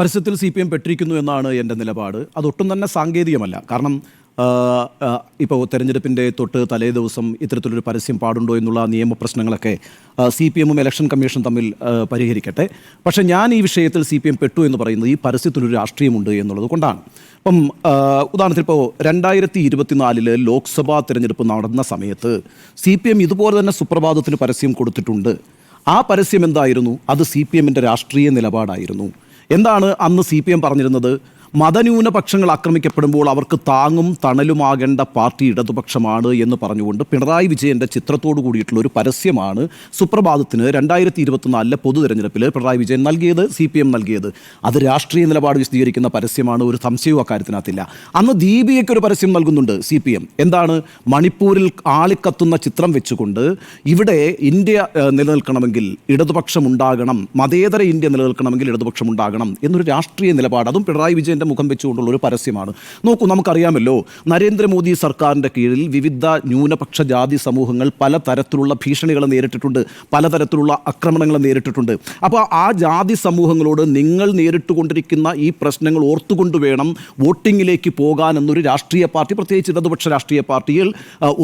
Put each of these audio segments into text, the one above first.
പരസ്യത്തിൽ CPM പെട്ടിരിക്കുന്നു എന്നാണ് എൻ്റെ നിലപാട്. അതൊട്ടും തന്നെ സാങ്കേതികമല്ല. കാരണം ഇപ്പോൾ തെരഞ്ഞെടുപ്പിൻ്റെ തൊട്ട് തലേ ദിവസം ഇത്തരത്തിലൊരു പരസ്യം പാടുണ്ടോ എന്നുള്ള നിയമപ്രശ്നങ്ങളൊക്കെ CPM-ഉം ഇലക്ഷൻ കമ്മീഷൻ തമ്മിൽ പരിഹരിക്കട്ടെ. പക്ഷേ ഞാൻ ഈ വിഷയത്തിൽ CPM പെട്ടു എന്ന് പറയുന്നത് ഈ പരസ്യത്തിലൊരു രാഷ്ട്രീയമുണ്ട് എന്നുള്ളത് കൊണ്ടാണ്. അപ്പം ഉദാഹരണത്തിന് ഇപ്പോൾ 2024 ലോക്സഭാ തെരഞ്ഞെടുപ്പ് നടന്ന സമയത്ത് CPM ഇതുപോലെ തന്നെ സുപ്രഭാതത്തിന് പരസ്യം കൊടുത്തിട്ടുണ്ട്. ആ പരസ്യം എന്തായിരുന്നു? അത് CPM-ൻ്റെ രാഷ്ട്രീയ നിലപാടായിരുന്നു. എന്താണ് അന്ന് CPM പറഞ്ഞിരുന്നത്? മതന്യൂനപക്ഷങ്ങൾ ആക്രമിക്കപ്പെടുമ്പോൾ അവർക്ക് താങ്ങും തണലുമാകേണ്ട പാർട്ടി ഇടതുപക്ഷമാണ് എന്ന് പറഞ്ഞുകൊണ്ട് പിണറായി വിജയൻ്റെ ചിത്രത്തോടു കൂടിയിട്ടുള്ള ഒരു പരസ്യമാണ് സുപ്രഭാതത്തിന് 2024 പൊതു തെരഞ്ഞെടുപ്പിൽ പിണറായി വിജയൻ നൽകിയത്, CPM നൽകിയത്. അത് രാഷ്ട്രീയ നിലപാട് വിശദീകരിക്കുന്ന പരസ്യമാണ്, ഒരു സംശയവും അക്കാര്യത്തിനകത്തില്ല. അന്ന് ദീപികയ്ക്ക് ഒരു പരസ്യം നൽകുന്നുണ്ട് CPM. എന്താണ്? മണിപ്പൂരിൽ ആളിക്കത്തുന്ന ചിത്രം വെച്ചുകൊണ്ട് ഇവിടെ ഇന്ത്യ നിലനിൽക്കണമെങ്കിൽ ഇടതുപക്ഷം ഉണ്ടാകണം, മതേതര ഇന്ത്യ നിലനിൽക്കണമെങ്കിൽ ഇടതുപക്ഷം ഉണ്ടാകണം എന്നൊരു രാഷ്ട്രീയ നിലപാട്, അതും പിണറായി വിജയൻ മുഖം വെച്ചുകൊണ്ടുള്ള ഒരു പരസ്യമാണ്. നോക്കൂ, നമുക്കറിയാമല്ലോ, നരേന്ദ്രമോദി സർക്കാരിൻ്റെ കീഴിൽ വിവിധ ന്യൂനപക്ഷ ജാതി സമൂഹങ്ങൾ പലതരത്തിലുള്ള ഭീഷണികൾ നേരിട്ടിട്ടുണ്ട്, പലതരത്തിലുള്ള ആക്രമണങ്ങൾ നേരിട്ടിട്ടുണ്ട്. അപ്പോൾ ആ ജാതി സമൂഹങ്ങളോട് നിങ്ങൾ നേരിട്ടുകൊണ്ടിരിക്കുന്ന ഈ പ്രശ്നങ്ങൾ ഓർത്തുകൊണ്ട് വേണം വോട്ടിങ്ങിലേക്ക് പോകാൻ എന്നൊരു രാഷ്ട്രീയ പാർട്ടി, പ്രത്യേകിച്ച് ഇടതുപക്ഷ രാഷ്ട്രീയ പാർട്ടികൾ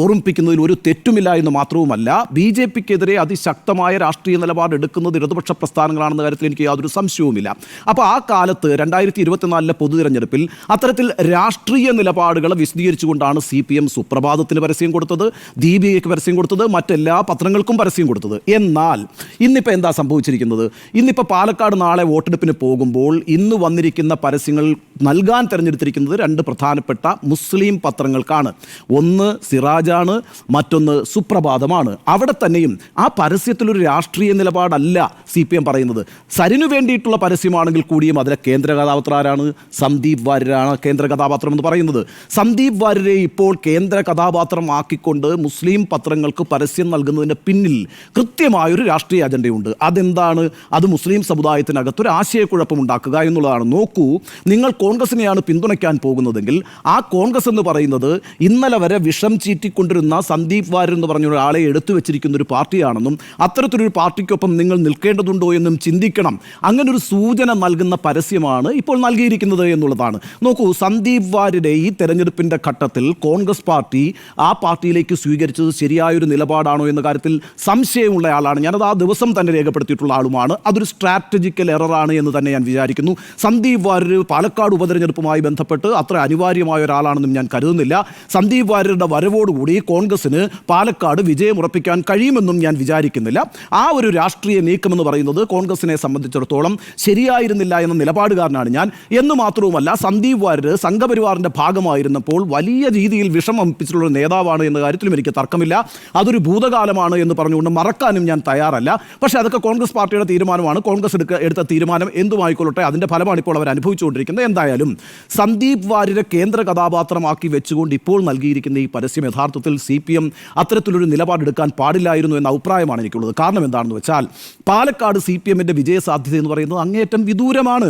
ഓർമ്മിപ്പിക്കുന്നതിൽ ഒരു തെറ്റുമില്ല എന്ന് മാത്രവുമല്ല, BJP-ക്കെതിരെ അതിശക്തമായ രാഷ്ട്രീയ നിലപാട് എടുക്കുന്നത് ഇടതുപക്ഷ പ്രസ്ഥാനങ്ങളാണെന്ന കാര്യത്തിൽ എനിക്ക് യാതൊരു സംശയവുമില്ല. അപ്പോൾ ആ കാലത്ത് 2024 പൊതുതെരഞ്ഞെടുപ്പിൽ അത്തരത്തിൽ രാഷ്ട്രീയ നിലപാടുകൾ വിശദീകരിച്ചുകൊണ്ടാണ് CPM സുപ്രഭാതത്തിന് പരസ്യം കൊടുത്തത്, ദീപികയ്ക്ക് പരസ്യം കൊടുത്തത്, മറ്റെല്ലാ പത്രങ്ങൾക്കും പരസ്യം കൊടുത്തത്. എന്നാൽ ഇന്നിപ്പോൾ എന്താ സംഭവിച്ചിരിക്കുന്നത്? ഇന്നിപ്പോൾ പാലക്കാട് നാളെ വോട്ടെടുപ്പിന് പോകുമ്പോൾ ഇന്ന് വന്നിരിക്കുന്ന പരസ്യങ്ങൾ നൽകാൻ തിരഞ്ഞെടുത്തിരിക്കുന്നത് 2 പ്രധാനപ്പെട്ട മുസ്ലിം പത്രങ്ങൾക്കാണ്. ഒന്ന് സിറാജാണ്, മറ്റൊന്ന് സുപ്രഭാതമാണ്. അവിടെ തന്നെയും ആ പരസ്യത്തിലൊരു രാഷ്ട്രീയ നിലപാടല്ല CPM പറയുന്നത്. സരിനു വേണ്ടിയിട്ടുള്ള പരസ്യമാണെങ്കിൽ കൂടിയും അതിലെ കേന്ദ്ര കഥാപാത്രം ആരാണ്? സന്ദീപ് വാര്യരാണ് കേന്ദ്ര കഥാപാത്രം എന്ന് പറയുന്നത്. സന്ദീപ് വാര്യരെ ഇപ്പോൾ കേന്ദ്ര കഥാപാത്രമാക്കിക്കൊണ്ട് മുസ്ലിം പത്രങ്ങൾക്ക് പരസ്യം നൽകുന്നതിന് പിന്നിൽ കൃത്യമായൊരു രാഷ്ട്രീയ അജണ്ടയുണ്ട്. അതെന്താണ്? അത് മുസ്ലിം സമുദായത്തിനകത്തൊരു ആശയക്കുഴപ്പമുണ്ടാക്കുക എന്നുള്ളതാണ്. നോക്കൂ, നിങ്ങൾ കോൺഗ്രസിനെയാണ് പിന്തുണയ്ക്കാൻ പോകുന്നതെങ്കിൽ ആ കോൺഗ്രസ് എന്ന് പറയുന്നത് ഇന്നലെ വരെ വിഷം ചീറ്റിക്കൊണ്ടിരുന്ന സന്ദീപ് വാര്യർ എന്ന് പറഞ്ഞ ഒരാളെ എടുത്തു വെച്ചിരിക്കുന്ന ഒരു പാർട്ടിയാണെന്നും അത്തരത്തിലൊരു പാർട്ടിക്കൊപ്പം നിങ്ങൾ നിൽക്കേണ്ടതുണ്ടോ എന്നും ചിന്തിക്കണം. അങ്ങനൊരു സൂചന നൽകുന്ന പരസ്യമാണ് ഇപ്പോൾ നൽകിയിരിക്കുന്നത് എന്നുള്ളതാണ്. നോക്കൂ, സന്ദീപ് വാര്യരെ ഈ തെരഞ്ഞെടുപ്പിൻ്റെ ഘട്ടത്തിൽ കോൺഗ്രസ് പാർട്ടി ആ പാർട്ടിയിലേക്ക് സ്വീകരിച്ചത് ശരിയായൊരു നിലപാടാണോ എന്ന കാര്യത്തിൽ സംശയമുള്ള ആളാണ്. ഞാനത് ആ ദിവസം തന്നെ രേഖപ്പെടുത്തിയിട്ടുള്ള ആളുമാണ്. അതൊരു സ്ട്രാറ്റജിക്കൽ എററാണ് എന്ന് തന്നെ ഞാൻ വിചാരിക്കുന്നു. സന്ദീപ് വാര്യർ പാലക്കാട് ഉപതെരഞ്ഞെടുപ്പുമായി ബന്ധപ്പെട്ട് അത്ര അനിവാര്യമായ ഒരാളാണെന്നും ഞാൻ കരുതുന്നില്ല. സന്ദീപ് വാര്യരുടെ വരവോടുകൂടി കോൺഗ്രസിന് പാലക്കാട് വിജയം ഉറപ്പിക്കാൻ കഴിയുമെന്നും ഞാൻ വിചാരിക്കുന്നില്ല. ആ ഒരു രാഷ്ട്രീയ നീക്കമെന്ന് പറയുന്നത് കോൺഗ്രസിനെ സംബന്ധിച്ചിടത്തോളം ശരിയായിരുന്നില്ല എന്ന നിലപാടുകാരനാണ് ഞാൻ. എന്ന് മാത്രവുമല്ല, സന്ദീപ് വാര്യർ സംഘപരിവാറിൻ്റെ ഭാഗമായിരുന്നപ്പോൾ വലിയ രീതിയിൽ വിഷമമിപ്പിച്ചിട്ടുള്ള നേതാവാണ് എന്ന കാര്യത്തിലും എനിക്ക് തർക്കമില്ല. അതൊരു ഭൂതകാലമാണ് എന്ന് പറഞ്ഞുകൊണ്ട് മറക്കാനും ഞാൻ തയ്യാറല്ല. പക്ഷേ അതൊക്കെ കോൺഗ്രസ് പാർട്ടിയുടെ തീരുമാനമാണ്. കോൺഗ്രസ് എടുത്ത തീരുമാനം എന്തുമായിക്കൊള്ളട്ടെ, അതിൻ്റെ ഫലമാണ് ഇപ്പോൾ അവർ അനുഭവിച്ചുകൊണ്ടിരിക്കുന്നത്. എന്തായാലും സന്ദീപ് വാര്യരെ കേന്ദ്ര കഥാപാത്രമാക്കി വെച്ചുകൊണ്ട് ഇപ്പോൾ നൽകിയിരിക്കുന്ന ഈ പരസ്യം യഥാർത്ഥത്തിൽ CPM അത്തരത്തിലൊരു നിലപാടെടുക്കാൻ പാടില്ലായിരുന്നു എന്ന അഭിപ്രായമാണ് എനിക്കുള്ളത്. കാരണം എന്താണെന്ന് വെച്ചാൽ പാലക്കാട് CPM-ൻ്റെ വിജയസാധ്യത എന്ന് പറയുന്നത് അങ്ങേയറ്റം വിദൂരമാണ്.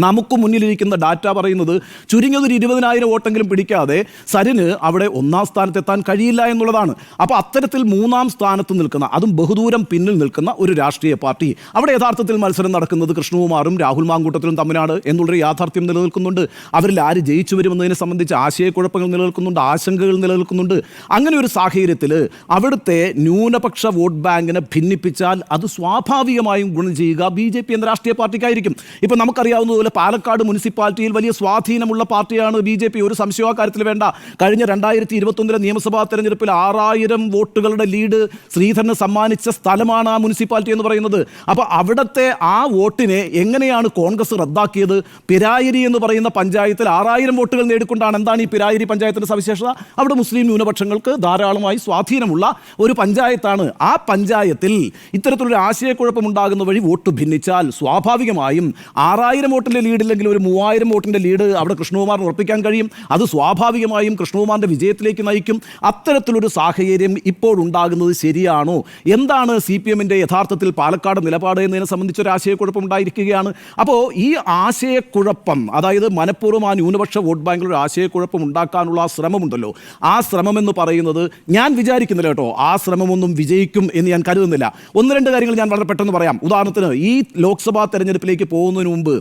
നമുക്ക് മുന്നിലിരിക്കുന്ന ഡാറ്റ പറയുന്നത് ചുരുങ്ങിയതൊരു 20,000 വോട്ടെങ്കിലും പിടിക്കാതെ സരിന് അവിടെ 1ാം സ്ഥാനത്തെത്താൻ കഴിയില്ല എന്നുള്ളതാണ്. അപ്പോൾ അത്തരത്തിൽ 3ാം സ്ഥാനത്ത് നിൽക്കുന്ന, അതും ബഹുദൂരം പിന്നിൽ നിൽക്കുന്ന ഒരു രാഷ്ട്രീയ പാർട്ടി, അവിടെ യഥാർത്ഥത്തിൽ മത്സരം നടക്കുന്നത് കൃഷ്ണകുമാറും രാഹുൽ മാങ്കൂട്ടത്തിലും തമ്മിലാണ് എന്നുള്ളൊരു യാഥാർത്ഥ്യം നിലനിൽക്കുന്നുണ്ട്. അവരിൽ ആര് ജയിച്ചു വരുമെന്നതിനെ സംബന്ധിച്ച് ആശയക്കുഴപ്പങ്ങൾ നിലനിൽക്കുന്നുണ്ട്, ആശങ്കകൾ നിലനിൽക്കുന്നുണ്ട്. അങ്ങനെ ഒരു സാഹചര്യത്തിൽ അവിടുത്തെ ന്യൂനപക്ഷ വോട്ട് ബാങ്കിനെ ഭിന്നിപ്പിച്ചാൽ അത് സ്വാഭാവികമായും ഗുണം ചെയ്യുക BJP എന്ന രാഷ്ട്രീയ പാർട്ടിക്കായിരിക്കും. ഇപ്പം നമുക്കറിയാവുന്നതുപോലെ പാലക്കാട് മുനിസിപ്പാലിറ്റിയിൽ വലിയ സ്വാധീനമുള്ള പാർട്ടിയാണ് BJP. ഒരു സംശയ കാര്യത്തിൽ വേണ്ട. കഴിഞ്ഞ 2021 നിയമസഭാ തെരഞ്ഞെടുപ്പിൽ 6000 വോട്ടുകളുടെ ലീഡ് ശ്രീധരന് സമ്മാനിച്ച സ്ഥലമാണ് ആ മുനിസിപ്പാലിറ്റി എന്ന് പറയുന്നത്. അപ്പോൾ അവിടുത്തെ ആ വോട്ടിനെ എങ്ങനെയാണ് കോൺഗ്രസ് റദ്ദാക്കിയത്? പിരായിരി എന്ന് പറയുന്ന പഞ്ചായത്തിൽ 6000 വോട്ടുകൾ നേടിക്കൊണ്ടാണ്. എന്താണ് ഈ പിരായിരി പഞ്ചായത്തിൻ്റെ സവിശേഷത? അവിടെ മുസ്ലിം ന്യൂനപക്ഷങ്ങൾക്ക് ധാരാളമായി സ്വാധീനമുള്ള ഒരു പഞ്ചായത്താണ്. ആ പഞ്ചായത്തിൽ ഇത്തരത്തിലൊരു ആശയക്കുഴപ്പമുണ്ടാകുന്ന വഴി വോട്ട് ഭിന്നിച്ചാൽ സ്വാഭാവികമായും 6000 വോട്ടിൽ ലീഡില്ലെങ്കിൽ ഒരു 3000 വോട്ടിൻ്റെ ലീഡ് അവിടെ കൃഷ്ണകുമാറിന് ഉറപ്പിക്കാൻ കഴിയും. അത് സ്വാഭാവികമായും കൃഷ്ണകുമാറിൻ്റെ വിജയത്തിലേക്ക് നയിക്കും. അത്തരത്തിലൊരു സാഹചര്യം ഇപ്പോഴുണ്ടാകുന്നത് ശരിയാണോ? എന്താണ് CPM-ൻ്റെ യഥാർത്ഥത്തിൽ പാലക്കാട് നിലപാട് എന്നതിനെ സംബന്ധിച്ചൊരു ആശയക്കുഴപ്പം ഉണ്ടായിരിക്കുകയാണ്. അപ്പോൾ ഈ ആശയക്കുഴപ്പം, അതായത് മനഃപൂർവ്വം ആ ന്യൂനപക്ഷ വോട്ട് ബാങ്കിൽ ഒരു ആശയക്കുഴപ്പം ഉണ്ടാക്കാനുള്ള ആ ശ്രമമുണ്ടല്ലോ, ആ ശ്രമമെന്ന് പറയുന്നത് ഞാൻ വിചാരിക്കുന്നില്ല കേട്ടോ, ആ ശ്രമമൊന്നും വിജയിക്കും എന്ന് ഞാൻ കരുതുന്നില്ല. 1-2 കാര്യങ്ങൾ ഞാൻ വളരെ പെട്ടെന്ന് പറയാം. ഉദാഹരണത്തിന് ഈ ലോക്സഭാ തെരഞ്ഞെടുപ്പിലേക്ക് പോകുന്നതിന് മുമ്പ്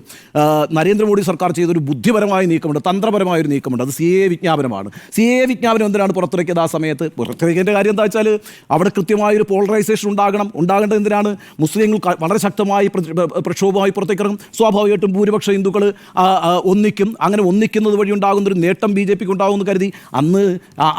നരേന്ദ്രമോദി സർക്കാർ ചെയ്തൊരു ബുദ്ധിപരമായ നീക്കമുണ്ട്, തന്ത്രപരമായ ഒരു നീക്കമുണ്ട്. അത് CAA വിജ്ഞാപനമാണ്. CAA വിജ്ഞാപനം എന്തിനാണ് പുറത്തിറക്കിയത്? ആ സമയത്ത് പുറത്തിറക്കിയതിൻ്റെ കാര്യം എന്താ വെച്ചാൽ അവിടെ കൃത്യമായൊരു പോളറൈസേഷൻ ഉണ്ടാകേണ്ടത് എന്തിനാണ്? മുസ്ലിങ്ങൾ വളരെ ശക്തമായി പ്രക്ഷോഭമായി പുറത്തേക്ക് ഇറങ്ങും. സ്വാഭാവികമായിട്ടും ഭൂരിപക്ഷ ഹിന്ദുക്കൾ ഒന്നിക്കും. അങ്ങനെ ഒന്നിക്കുന്നത് വഴി ഉണ്ടാകുന്നൊരു നേട്ടം BJPക്ക് ഉണ്ടാകുമെന്ന് കരുതി അന്ന്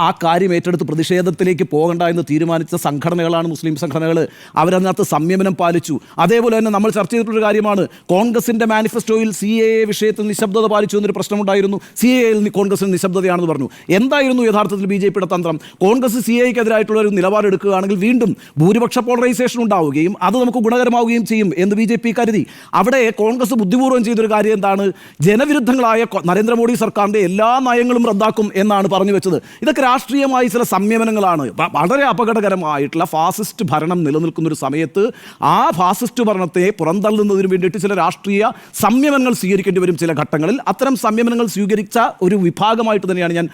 ആ കാര്യം ഏറ്റെടുത്ത് പ്രതിഷേധത്തിലേക്ക് പോകണ്ട എന്ന് തീരുമാനിച്ച സംഘടനകളാണ് മുസ്ലിം സംഘടനകൾ. അവരതിനകത്ത് സംയമനം പാലിച്ചു. അതേപോലെ തന്നെ നമ്മൾ ചർച്ച ചെയ്തിട്ടുള്ളൊരു കാര്യമാണ്, കോൺഗ്രസിൻ്റെ മാനിഫെസ്റ്റോയിൽ CAA വിഷയത്തിൽ നിശബ്ദത പാലിച്ചു എന്നൊരു പ്രശ്നമുണ്ടായിരുന്നു. CAAയിൽ കോൺഗ്രസിന് നിശബ്ദതയാണെന്ന് പറഞ്ഞു. എന്തായിരുന്നു യഥാർത്ഥത്തിൽ BJPയുടെ തന്ത്രം? കോൺഗ്രസ് CAAയ്ക്കെതിരായിട്ടുള്ള ഒരു നിലപാടെടുക്കുകയാണെങ്കിൽ വീണ്ടും ഭൂരിപക്ഷ പോളറൈസേഷൻ ഉണ്ടാവുകയും അത് നമുക്ക് ഗുണകരമാവുകയും ചെയ്യും എന്ന് BJP കരുതി. അവിടെ കോൺഗ്രസ് ബുദ്ധിപൂർവ്വം ചെയ്തൊരു കാര്യം എന്താണ്? ജനവിരുദ്ധങ്ങളായ നരേന്ദ്രമോദി സർക്കാരിൻ്റെ എല്ലാ നയങ്ങളും റദ്ദാക്കും എന്നാണ് പറഞ്ഞു വെച്ചത്. ഇതൊക്കെ രാഷ്ട്രീയമായി ചില സംയമനങ്ങളാണ്. വളരെ അപകടകരമായിട്ടുള്ള ഫാസിസ്റ്റ് ഭരണം നിലനിൽക്കുന്ന ഒരു സമയത്ത് ആ ഫാസിസ്റ്റ് ഭരണത്തെ പുറന്തള്ളുന്നതിന് വേണ്ടിയിട്ട് ചില രാഷ്ട്രീയ സംയമനങ്ങൾ സ്വീകരിക്കേണ്ടി വരും. ചില ഘട്ടങ്ങളിൽ അത്തരം സംയമനങ്ങൾ സ്വീകരിച്ച ഒരു വിഭാഗമായിട്ട് തന്നെയാണ് ഞാൻ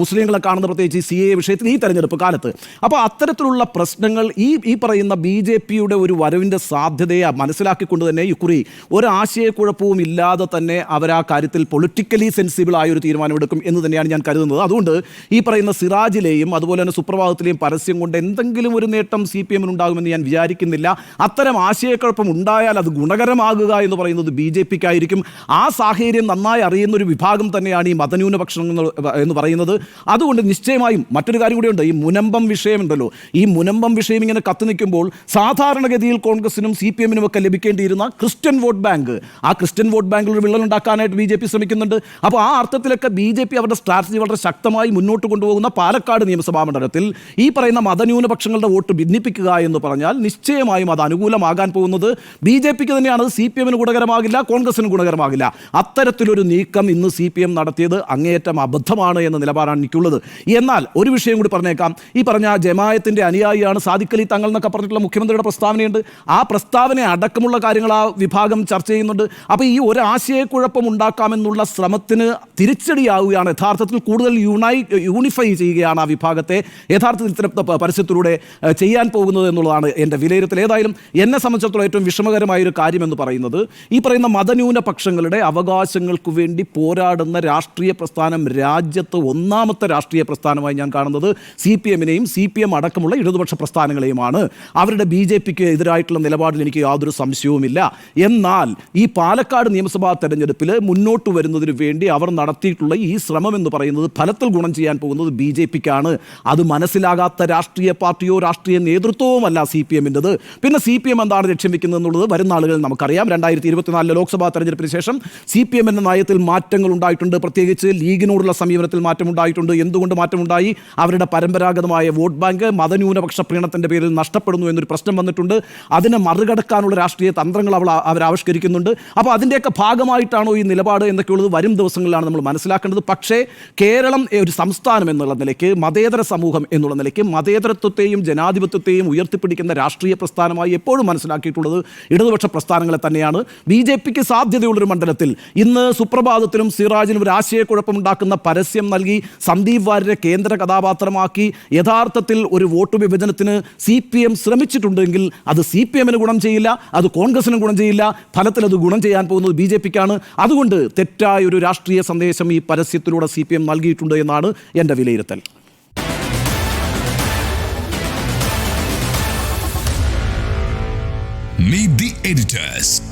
മുസ്ലിങ്ങളെ കാണുന്ന, പ്രത്യേകിച്ച് CAA വിഷയത്തിൽ ഈ തെരഞ്ഞെടുപ്പ് കാലത്ത്. അപ്പോൾ അത്തരത്തിലുള്ള പ്രശ്നങ്ങൾ ഈ പറയുന്ന BJPയുടെ ഒരു വരവിൻ്റെ സാധ്യതയെ മനസ്സിലാക്കിക്കൊണ്ട് തന്നെ ഇക്കുറി ഒരാശയക്കുഴപ്പവും ഇല്ലാതെ തന്നെ അവർ ആ കാര്യത്തിൽ പൊളിറ്റിക്കലി സെൻസിബിൾ ആയ ഒരു തീരുമാനമെടുക്കും എന്ന് തന്നെയാണ് ഞാൻ കരുതുന്നത്. അതുകൊണ്ട് ഈ പറയുന്ന സിറാജിലെയും അതുപോലെ തന്നെ സുപ്രഭാതത്തിലെയും പരസ്യം കൊണ്ട് എന്തെങ്കിലും ഒരു നേട്ടം CPMന് ഉണ്ടാകുമെന്ന് ഞാൻ വിചാരിക്കുന്നില്ല. അത്തരം ആശയക്കുഴപ്പം ഉണ്ടായാൽ അത് ഗുണകരമാകുക എന്ന് പറയുന്നത് BJPക്കായിരിക്കും. ആ സാഹചര്യം നന്നായി അറിയുന്ന ഒരു വിഭാഗം തന്നെയാണ് ഈ മതന്യൂനപക്ഷം എന്ന് പറയുന്നത്. അതുകൊണ്ട് നിശ്ചയമായും മറ്റൊരു കാര്യം കൂടിയുണ്ട്. ഈ മുനമ്പം വിഷയമുണ്ടല്ലോ, ഈ മുനമ്പം വിഷയം ഇങ്ങനെ കത്തി നിൽക്കുമ്പോൾ സാധാരണഗതിയിൽ കോൺഗ്രസിനും CPMനും ഒക്കെ ലഭിക്കേണ്ടിയിരുന്ന ക്രിസ്ത്യൻ വോട്ട് ബാങ്ക്, ആ ക്രിസ്ത്യൻ വോട്ട് ബാങ്കിൽ ഒരു വിള്ളലുണ്ടാക്കാനായിട്ട് BJP ശ്രമിക്കുന്നുണ്ട്. അപ്പോൾ ആ അർത്ഥത്തിലൊക്കെ BJP അവരുടെ സ്ട്രാറ്റജി വളരെ ശക്തമായി മുന്നോട്ട് കൊണ്ടുപോകുന്ന പാലക്കാട് നിയമസഭാ മണ്ഡലത്തിൽ ഈ പറയുന്ന മതന്യൂനപക്ഷങ്ങളുടെ വോട്ട് ഭിന്നിപ്പിക്കുക എന്ന് പറഞ്ഞാൽ നിശ്ചയമായും അത് അനുകൂലമാകാൻ പോകുന്നത് BJPക്ക് തന്നെയാണ്. CPMന് ഗുണകരമാകില്ല, കോൺഗ്രസിന് ഗുണകരമാകില്ല. അത്തരത്തിലൊരു നീക്കം ഇന്ന് CPM നടത്തിയത് അങ്ങേയറ്റം അബദ്ധമാണ് എന്ന നിലപാടാണ് എനിക്കുള്ളത്. എന്നാൽ ഒരു വിഷയം കൂടി പറഞ്ഞേക്കാം. ഈ പറഞ്ഞ ജമായത്തിൻ്റെ അനുയായിയാണ് സാദിഖ് അലി തങ്ങൾ എന്നൊക്കെ പറഞ്ഞിട്ടുള്ള മുഖ്യമന്ത്രിയുടെ പ്രസ്താവനയുണ്ട്. ആ പ്രസ്താവന അടക്കമുള്ള കാര്യങ്ങൾ ആ വിഭാഗം ചർച്ച ചെയ്യുന്നുണ്ട്. അപ്പോൾ ഈ ഒരു ആശയക്കുഴപ്പം ഉണ്ടാക്കാമെന്നുള്ള ശ്രമത്തിന് തിരിച്ചടിയാവുകയാണ്. യഥാർത്ഥത്തിൽ കൂടുതൽ യൂണിഫൈ ചെയ്യുകയാണ് ആ വിഭാഗത്തെ യഥാർത്ഥത്തിൽ ഇത്തരം പരസ്യത്തിലൂടെ ചെയ്യാൻ പോകുന്നത് എന്നുള്ളതാണ് എൻ്റെ വിലയിരുത്തൽ. ഏതായാലും എന്നെ സംബന്ധിച്ചിടത്തോളം ഏറ്റവും വിഷമകരമായൊരു കാര്യമെന്ന് പറയുന്നത് ഈ പറയുന്ന മതന്യൂനപക്ഷങ്ങളുടെ അവകാശങ്ങൾക്ക് വേണ്ടി പോരാടുന്ന രാഷ്ട്രീയ പ്രസ്ഥാനം രാജ്യത്ത് ഒന്നാമത്തെ രാഷ്ട്രീയ പ്രസ്ഥാനമായി ഞാൻ കാണുന്നത് CPMനെയും CPM അടക്കമുള്ള ഇടതുപക്ഷ പ്രസ്ഥാനങ്ങളെയുമാണ്. അവരുടെ BJPക്ക് എതിരായിട്ടുള്ള നിലപാടിൽ എനിക്ക് യാതൊരു സംശയവുമില്ല. എന്നാൽ ഈ പാലക്കാട് നിയമസഭാ തെരഞ്ഞെടുപ്പിൽ മുന്നോട്ട് വരുന്നതിന് വേണ്ടി അവർ നടത്തിയിട്ടുള്ള ഈ ശ്രമം എന്ന് പറയുന്നത് ഫലത്തിൽ ഗുണം ചെയ്യാൻ പോകുന്നത് BJPക്കാണ്. അത് മനസ്സിലാകാത്ത രാഷ്ട്രീയ പാർട്ടിയോ രാഷ്ട്രീയ നേതൃത്വവുമല്ല CPMൻ്റെത്. പിന്നെ CPM എന്താണ് ലക്ഷ്യം വെക്കുന്നത് എന്നുള്ളത് വരുന്ന ആളുകളിൽ നമുക്കറിയാം. 2024 ലോക്സഭാ തെരഞ്ഞെടുപ്പിന് ശേഷം CPMൻ്റെ നയത്തിൽ മാറ്റങ്ങൾ ഉണ്ടായിട്ടുണ്ട്. പ്രത്യേകിച്ച് ലീഗിനോടുള്ള സമീപനത്തിൽ മാറ്റമുണ്ടായിട്ടുണ്ട്. എന്തുകൊണ്ട് മാറ്റമുണ്ടായി? അവരുടെ പരമ്പരാഗതമായ വോട്ട് ബാങ്ക് മതന്യൂനപക്ഷ പ്രീണത്തിൻ്റെ പേരിൽ നഷ്ടപ്പെടുന്നു എന്നൊരു പ്രശ്നം വന്നിട്ടുണ്ട്. അതിനെ മറികടക്കാനുള്ള രാഷ്ട്രീയ തന്ത്രങ്ങൾ അവർ ആവിഷ്കരിക്കുന്നുണ്ട്. അപ്പോൾ അതിൻ്റെയൊക്കെ ഭാഗമായിട്ടാണോ ഈ നിലപാട് എന്നൊക്കെയുള്ളത് വരും ദിവസങ്ങളിലാണ് നമ്മൾ മനസ്സിലാക്കേണ്ടത്. പക്ഷേ കേരളം ഒരു സംസ്ഥാനം എന്നുള്ള നിലയ്ക്ക്, മതേതര സമൂഹം എന്നുള്ള നിലയ്ക്ക് മതേതരത്വത്തെയും ജനാധിപത്യത്തെയും ഉയർത്തിപ്പിടിക്കുന്ന രാഷ്ട്രീയ പ്രസ്ഥാനമായി എപ്പോഴും മനസ്സിലാക്കിയിട്ടുള്ളത് ഇടതുപക്ഷ പ്രസ്ഥാനങ്ങളെ തന്നെയാണ്. BJPക്ക് സാധ്യതയുള്ളൊരു മണ്ഡലത്തിൽ ഇന്ന് സുപ്രഭാതത്തിലും സിറാജിനും ഒരു ആശയക്കുഴപ്പമുണ്ടാക്കുന്ന പരസ്യം നൽകി സന്ദീപ് വാര്യരെ കേന്ദ്ര കഥാപാത്രമാക്കി യഥാർത്ഥത്തിൽ ഒരു വോട്ട് വിഭജനത്തിന് CPM ശ്രമിച്ചിട്ടുണ്ടെങ്കിൽ അത് CPMന് ഗുണം ചെയ്യില്ല, അത് കോൺഗ്രസിനും ഗുണം ചെയ്യില്ല. ഫലത്തിൽ അത് ഗുണം ചെയ്യാൻ പോകുന്നത് BJPക്കാണ്. അതുകൊണ്ട് തെറ്റായ ഒരു രാഷ്ട്രീയ സന്ദേശം ഈ പരസ്യത്തിലൂടെ CPM നൽകിയിട്ടുണ്ട് എന്നാണ് എൻ്റെ വിലയിരുത്തൽ. Meet the editors.